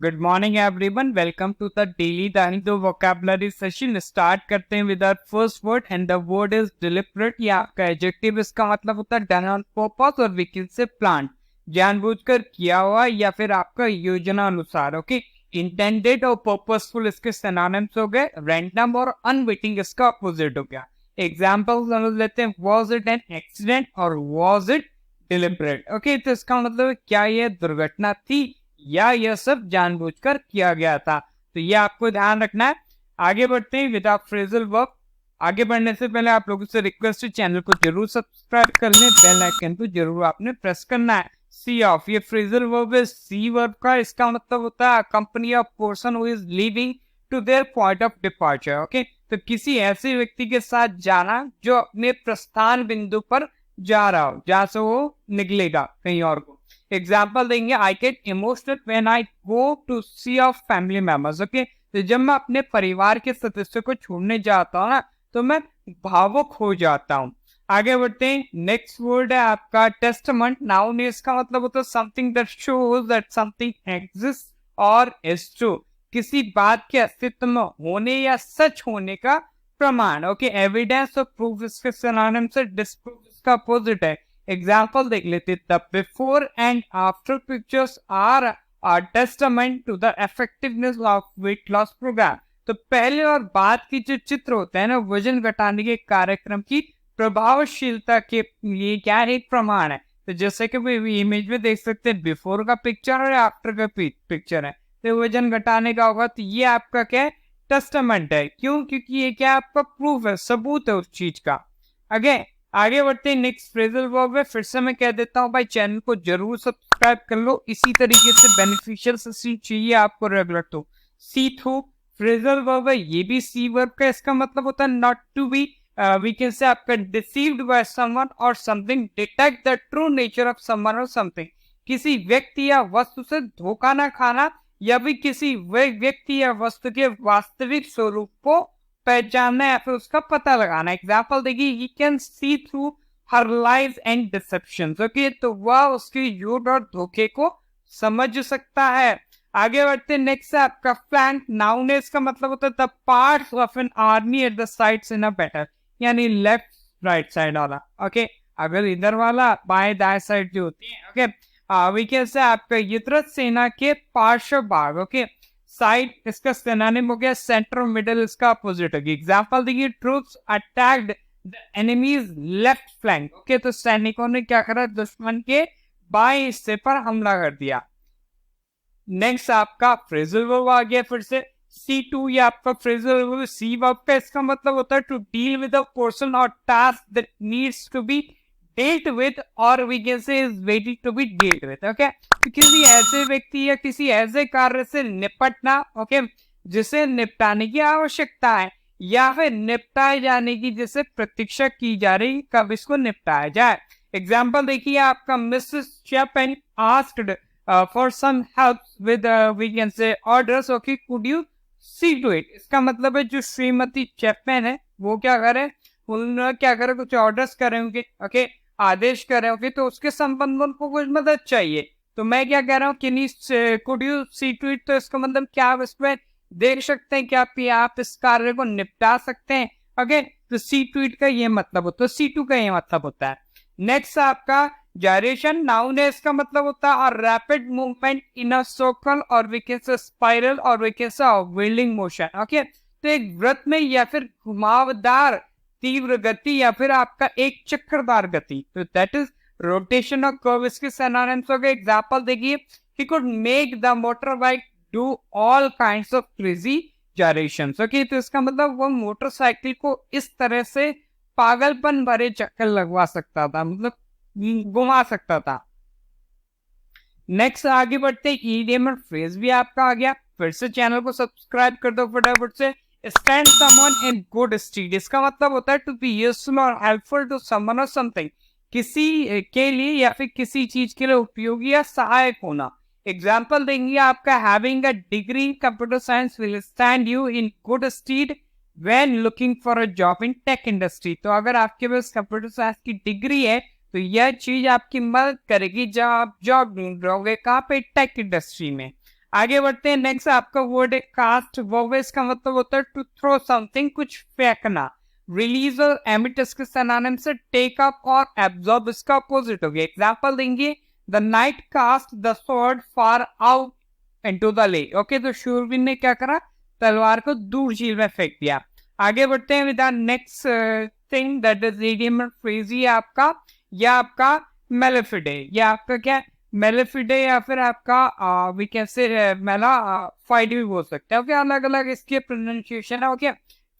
Good morning everyone, welcome to the daily Danito vocabulary session. Start करते हैं with our first word and the word is deliberate. ये आपका adjective, इसका मतलब होता है डन ऑन पर्पस और वी कैन से प्लान, जानबूझकर किया हुआ या फिर आपका योजना अनुसार। ओके, इंटेंडेड और पर्पसफुल इसके सिनोनिम्स हो गए। रैंडम और अनविटिंग इसका अपोजिट हो गया। एग्जांपल समझ लेते हैं। वाज इट एन एक्सीडेंट और वाज इट डिलिबरेट। ओके, तो इसका मतलब क्या ये दुर्घटना थी या यह सब जानबूझकर किया गया था। तो ये आपको ध्यान रखना है। आगे बढ़ते हैं विद फ्रेजल वर्ब। आगे बढ़ने से पहले आप लोगों से रिक्वेस्ट है, चैनल को जरूर सब्सक्राइब कर लें, बेल आइकन को जरूर आपने प्रेस करना है। सी ऑफ, ये फ्रेजल वर्ब है सी वर्ब का। इसका मतलब होता है company of person who is leaving to their point of departure. Okay, तो किसी ऐसे व्यक्ति के साथ जाना जो अपने प्रस्थान बिंदु पर जा रहा हो, जहां से वो निकलेगा कहीं और को। एग्जाम्पल देंगे, I get emotional when I go to see off family members. Okay, तो जब मैं अपने परिवार के सदस्यों को छोड़ने जाता हूँ ना, तो मैं भावुक हो जाता हूँ। आगे बढ़ते हैं। नेक्स्ट वर्ड है आपका टेस्टमेंट। नाउन है, इसका मतलब होता है something that shows that something exist और इज ट्रू। किसी बात के अस्तित्व में होने या सच होने का प्रमाण। ओके, एविडेंस और प्रूफ इसके सिनोनिम से डिस्प्रूव इसका अपोजिट है। एग्जाम्पल देख लेते। The before and after pictures are testament to the effectiveness of weight loss program. तो पहले और बाद की जो चित्र होते हैं ना, वजन घटाने के कार्यक्रम की प्रभावशीलता के लिए क्या एक प्रमाण है। तो जैसे कि इमेज में देख सकते हैं, बिफोर का पिक्चर और आफ्टर का पिक्चर है, तो वजन घटाने का होगा। तो ये आपका क्या है, टेस्टामेंट है। क्यों? क्योंकि ये क्या आपका प्रूफ है, सबूत है उस चीज का। आगे बढ़ते हैं। नेक्स्ट फ्रेजल वर्ब है। फिर से मैं कह देता हूँ भाई, चैनल को जरूर सब्सक्राइब कर लो। इसी तरीके से बेनिफिशियल सेशन चाहिए आपको रेगुलर, तो सी थ्रू फ्रेजल वर्ब है। ये भी सी वर्ब का। इसका मतलब होता है not to be, we can say आपका डिसीव्ड बाय समवन और something, detect the true nature of someone और समथिंग। किसी व्यक्ति या वस्तु से धोखा ना खाना, या भी किसी व्यक्ति या वस्तु के वास्तविक स्वरूप को पहचानना या फिर उसका पता लगाना। एग्जाम्पल देखिए, he can see through her lies and deception. Okay, तो वह उसकी झूठ और धोखे को समझ सकता है। आगे बढ़ते, नेक्स्ट है आपका फ्लैंक। नाउन है, इसका मतलब होता है the parts of an army at the sides in a battle, यानी लेफ्ट राइट साइड वाला। ओके, अगर इधर वाला बाएं दाएं साइड जो होती है। ओके, वी कैन से आपका युद्ध सेना के पार्श्व भाग। ओके, साइड इसका सिनोनिम हो गया सेंटर, मिडल इसका अपोजिट होगी। एग्जांपल देखिए, troops attacked the enemies left flank. Okay, तो सैनिकों ने क्या करा, दुश्मन के बाएं हिस्से पर हमला कर दिया। नेक्स्ट आपका फ्रेजल वर्ब आ गया फिर से C2। ये आपका फ्रेजल वर्ब सी वर्ब का। इसका मतलब होता है to deal with a person और task that needs to be dealt with or we can say is waiting to be dealt with। okay, तो किसी ऐसे व्यक्ति या किसी ऐसे कार्य से निपटना, ओके, जिसे निपटाने की आवश्यकता है या फिर निपटाए जाने की जिसे प्रतीक्षा की जा रही, कब इसको निपटाया जाए। एग्जाम्पल देखिए आपका, Mrs Chapman asked for some help with we can say orders. Okay, could you see to it. इसका मतलब है जो श्रीमती चैपन है वो क्या करे, उन्होंने क्या करे, कुछ ऑर्डर्स करे होंगे। ओके, आदेश कर रहे हो, तो उसके संबंध में उनको कुछ मदद चाहिए। तो मैं क्या कह रहा हूँ कि could you see to it, तो इसका मतलब क्या आप इसमें देख सकते हैं कि आप इस कार्य को निपटा सकते हैं। ओके, तो सी टू इट का ये मतलब होता है, सी टू का ये मतलब होता है। नेक्स्ट आपका जायरेशन। नाउन है, इसका मतलब होता है rapid movement in a circle और वी कैन से स्पाइरल और we can say wheeling motion. Okay, तो एक वृत्त में या फिर घुमावदार तीव्र गति या फिर आपका एक चक्रदार गति, तो दैट इज रोटेशन और कर्व। इसके सिनोनिम्स हो गए। एग्जांपल देखिए, he could make the motor bike do all kinds of crazy gyrations। Okay, तो इसका मतलब वो मोटरसाइकिल को इस तरह से पागलपन भरे चक्कर लगवा सकता था, मतलब घुमा सकता था। नेक्स्ट आगे बढ़ते, ईडियम और फ्रेज भी आपका आ गया। फिर से चैनल को सब्सक्राइब कर दो फटाफट से। Stand someone in good stead, इसका मतलब होता है टू बी यूजफुल और हेल्पफुल टू समवन और समथिंग, किसी के लिए या फिर किसी चीज के लिए उपयोगी या सहायक होना। एग्जाम्पल देंगे आपका, having a degree in computer science will stand you in good stead when looking for a job in tech industry. तो अगर आपके पास कंप्यूटर साइंस की डिग्री है तो यह चीज आपकी मदद करेगी जब आप जॉब ढूंढ रहोगे, कहाँ पे, टेक इंडस्ट्री में। आगे बढ़ते हैं। नेक्स्ट आपका वर्ड है कास्ट। वर्ब इसका मतलब होता है टू थ्रो समथिंग, कुछ फेंकना। रिलीज और एमिट इसके सिनोनिम से टेक अप और एब्जॉर्ब इसका अपोजिट हो गया। एग्जांपल देंगे, the knight cast the sword far out into the lake. Okay, तो शूरवीर ने क्या करा, तलवार को दूर झील में फेंक दिया। आगे बढ़ते हैं with the next thing that is idiom and phrase. ये आपका मेलेफिडे, या आपका क्या मेलेफिडे, या फिर आपका वी कैन से मेला फाइड भी बोल सकते हैं। ओके, अलग अलग इसके प्रोनाउंसिएशन है। ओके,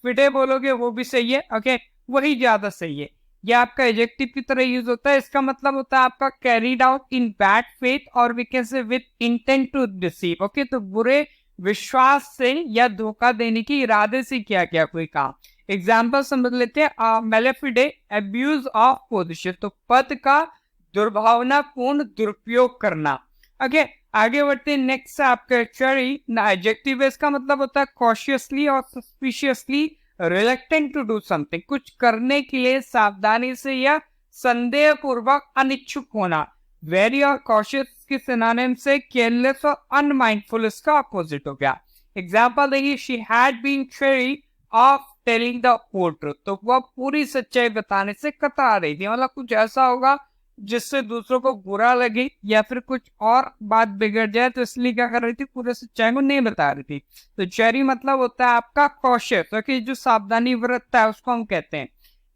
फिडे बोलोगे वो भी सही है। ओके, वही ज्यादा सही है। ये आपका एडजेक्टिव की तरह यूज होता है। इसका मतलब होता है आपका carried out in bad faith और we can say with intent to deceive. Okay, तो बुरे विश्वास से या धोखा देने की इरादे से किया गया कोई काम। एग्जाम्पल समझ लेते हैं। मेलेफिडे अब्यूज ऑफ पोजीशन, तो पद का दुर्भावनापूर्ण दुरुपयोग करना। ओके, आगे बढ़ते हैं। नेक्स्ट आपका चरी एडजेक्टिव है। इसका मतलब होता है कॉशियसली और suspiciously reluctant to do something, कुछ करने के लिए सावधानी से या संदेह पूर्वक अनिच्छुक होना। वेरी और कॉशियस के सिनोनिम से केयरलेस और अनमाइंडफुल इसका अपोजिट हो गया। एग्जाम्पल देखिए, she had been chary of telling the whole truth, तो वह पूरी सच्चाई बताने से कतरा रही थी। मतलब कुछ ऐसा होगा जिससे दूसरों को बुरा लगे या फिर कुछ और बात बिगड़ जाए, तो इसलिए क्या कर रही थी, पूरे सच्चाई को नहीं बता रही थी। तो चेरी मतलब होता है आपका कॉशियस। ओके, जो सावधानी बरतता है उसको हम कहते हैं।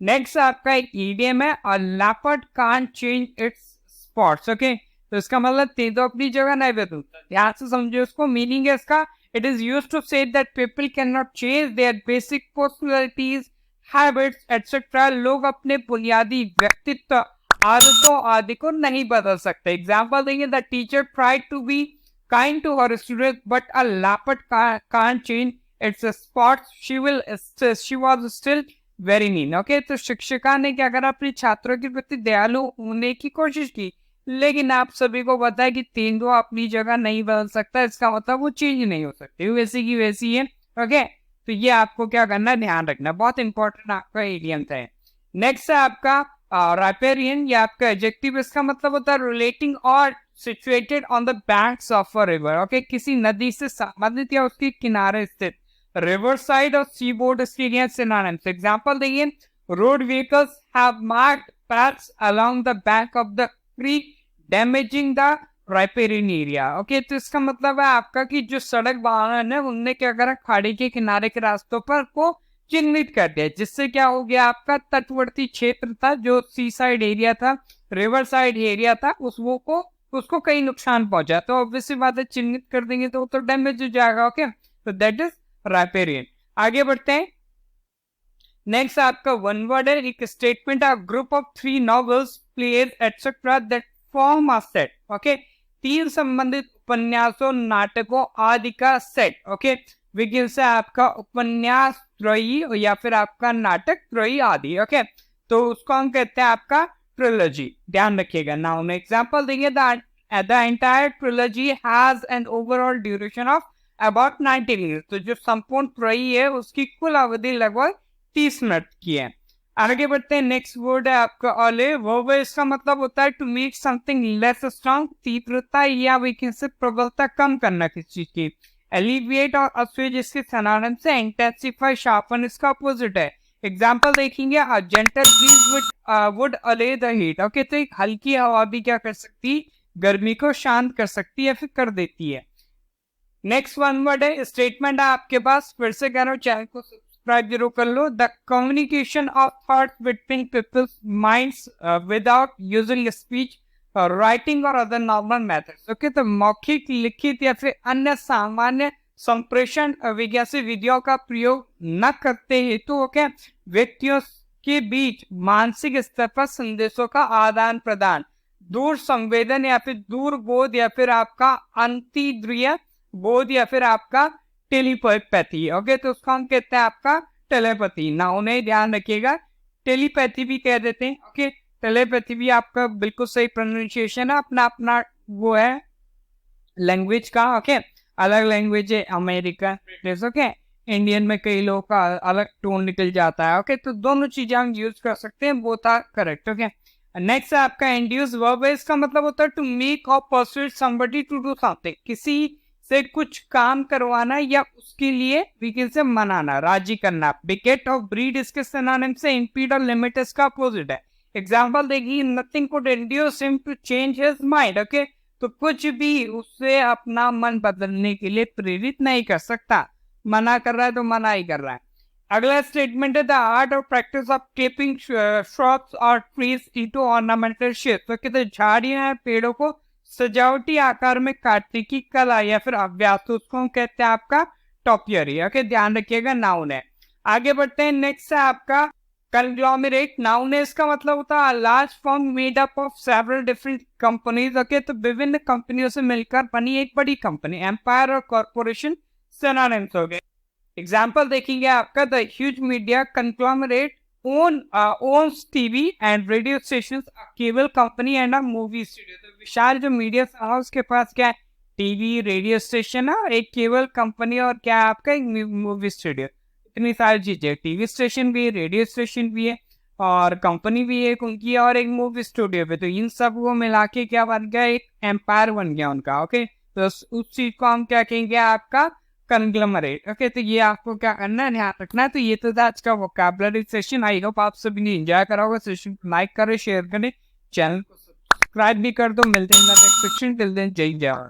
नेक्स्ट आपका एक ईडियम है, अ leopard can't change its spots. Okay, तो इसका मतलब तेंदुआ अपनी जगह नहीं बदलता। ध्यान से समझिए उसको। मीनिंग है इसका, it is used to say that people can not change their basic personalities, habits etcetera. लोग अपने बुनियादी व्यक्तित्व, आदतों आदि को नहीं बदल सकते। एग्जाम्पल देंगे, the teacher tried to be kind to her student but a leopard can't change its spots, she was still very mean. Okay, तो शिक्षिका ने क्या करा, अपने छात्रों के प्रति दयालु होने की कोशिश की, लेकिन आप सभी को पता है कि तेंदुआ अपनी जगह नहीं बदल सकता। इसका मतलब वो चेंज नहीं हो सकती, वैसी की वैसी है। ओके, तो ये आपको क्या करना, ध्यान रखना, बहुत इंपॉर्टेंट आपका एडियम है। नेक्स्ट है आपका राइपेरियन, या आपका एडजेक्टिव। इसका मतलब होता है रिलेटिंग और situated on the banks of a river. Okay, किसी नदी से संबंधित या उसके किनारे स्थित। रिवर साइड और सी बोर्ड इसके सिनोनिम्स। एग्जांपल देखिए, road vehicles have marked paths along the bank of the creek damaging the riparian area। Okay, तो इसका मतलब है आपका कि जो सड़क वाहन है उनने क्या करा, खाड़ी के किनारे के रास्तों पर को चिन्हित कर दिया, जिससे क्या हो गया, आपका तटवर्ती क्षेत्र था, जो सी साइड एरिया था, रिवर साइड एरिया था, उसको कई नुकसान पहुंचा। तो ऑब्वियसली बात है, चिन्हित कर देंगे तो डैमेज हो जाएगा। ओके, तो दैट इज राइपेरियन। आगे बढ़ते हैं। नेक्स्ट आपका वन वर्ड है, एक statement of group of 3 novels, plays etcetera that form a set. Okay, 3 संबंधित उपन्यासों, नाटकों आदि का सेट। ओके, विगिन से आपका उपन्यास त्रयी या फिर आपका नाटक त्रयी आदि। ओके, तो उसको हम कहते हैं आपका ट्रिलॉजी। ध्यान रखिएगा। नाउ में एग्जांपल देंगे, the entire trilogy has an overall duration of about 90 minute. तो जो संपूर्ण त्रयी है उसकी कुल अवधि लगभग 30 मिनट की है। आगे बढ़ते हैं। नेक्स्ट वर्ड है आपका ऑले। वर्ब, इसका मतलब होता है to make something less strong, तीव्रता या वीकनेस से प्रबलता कम करना किसी चीज की। एलिविएट और अस्वेज इसके सिनोनिम से इंटेंसिफाई, शार्पन इसका अपोजिट है। एग्जांपल देखेंगे, अ जेंटल ब्रीज वुड अले द हीट। ओके, तो एक हल्की हवा भी क्या कर सकती, गर्मी को शांत कर सकती है, फिर कर देती है। नेक्स्ट वन वर्ड है स्टेटमेंट है आपके पास। फिर से कह रहा हूं, चैनल को सब्सक्राइब जरूर कर लो। The communication of thought between peoples minds without using speech, writing और अदर नॉर्मल मेथड्स। ओके, तो मौखिक, लिखित या फिर अन्य सामान्य संप्रेषण विज्ञासी विधियों का प्रयोग न करते हेतु ओके व्यक्तियों के बीच मानसिक स्तर पर संदेशों का आदान प्रदान, दूर संवेदन या फिर दूर बोध या फिर आपका अंतर्द्रिय बोध या फिर आपका टेलीपैथी। ओके, तो उसको हम कहते हैं आपका टेलीपैथी। ना उन्हें ध्यान रखिएगा, टेलीपैथी भी कह देते हैं। ओके, टेलीपैथी भी आपका बिल्कुल सही प्रोनाउंसिएशन है, अपना अपना वो है लैंग्वेज का। ओके, अलग लैंग्वेज है अमेरिकन, ब्रिटिश। ओके, इंडियन में कई लोगों का अलग टोन निकल जाता है। ओके, तो दोनों चीजें हम यूज कर सकते हैं, both are correct. Okay, next है आपका इंड्यूस वर्ब। इसका मतलब होता है टू मेक और परsuade somebody टू डू समथिंग, किसी से कुछ काम करवाना या उसके लिए व्हीकल से मनाना, राजी करना। बिकेट और ब्रीड इसके सिनोनिम से इम्पीड और लिमिट इसका अपोजिट है। एग्जाम्पल देखिए, nothing could induce him to change his mind. Okay, तो कुछ भी उसे अपना मन बदलने के लिए प्रेरित नहीं कर सकता। मना कर रहा है तो मना ही कर रहा है। अगला स्टेटमेंट है द आर्ट और प्रैक्टिस ऑफ कीपिंग श्रब्स और ट्रीज इनटू ऑर्नामेंटल शेप। तो कहते झाड़ियां हैं, पेड़ों को सजावटी आकार में काटने की कला या फिर अभ्यास, तो उसको हम कहते हैं आपका टॉपियरी। ओके, ध्यान रखिएगा, नाउन है। आगे बढ़ते हैं, नेक्स्ट है आपका कंग्लोमेरेट। नाउन है, इसका मतलब होता है large firm made up of several different companies. Okay, तो विभिन्न कंपनियों से मिलकर बनी एक बड़ी कंपनी। एम्पायर और कॉर्पोरेशन सिनोनिम्स हो गए। एग्जाम्पल देखेंगे आपका, the huge media conglomerate owns TV and radio station, cable company and a movie studio. तो विशाल जो मीडिया हाउस के पास क्या है, टीवी, रेडियो स्टेशन है, एक केबल कंपनी और क्या है आपका एक मूवी स्टूडियो। इतनी सारी चीजें, टीवी स्टेशन भी है, रेडियो स्टेशन भी है और कंपनी भी है उनकी और एक मूवी स्टूडियो पे। तो इन सब को मिला के क्या बन गया, एक एम्पायर बन गया उनका। ओके, तो उस चीज को हम क्या कहेंगे, आपका कंग्लोमरेट। ओके, तो ये आपको क्या करना है, ध्यान रखना है। तो ये तो था आज का वोकैबुलरी सेशन। आई होप आप सभी ने एंजॉय करा होगा। सेशन को लाइक करें, शेयर करें, चैनल को सब्सक्राइब भी कर दो। मिलते हैं नेक्स्ट सेशन। टिल देन, जय जवाहर।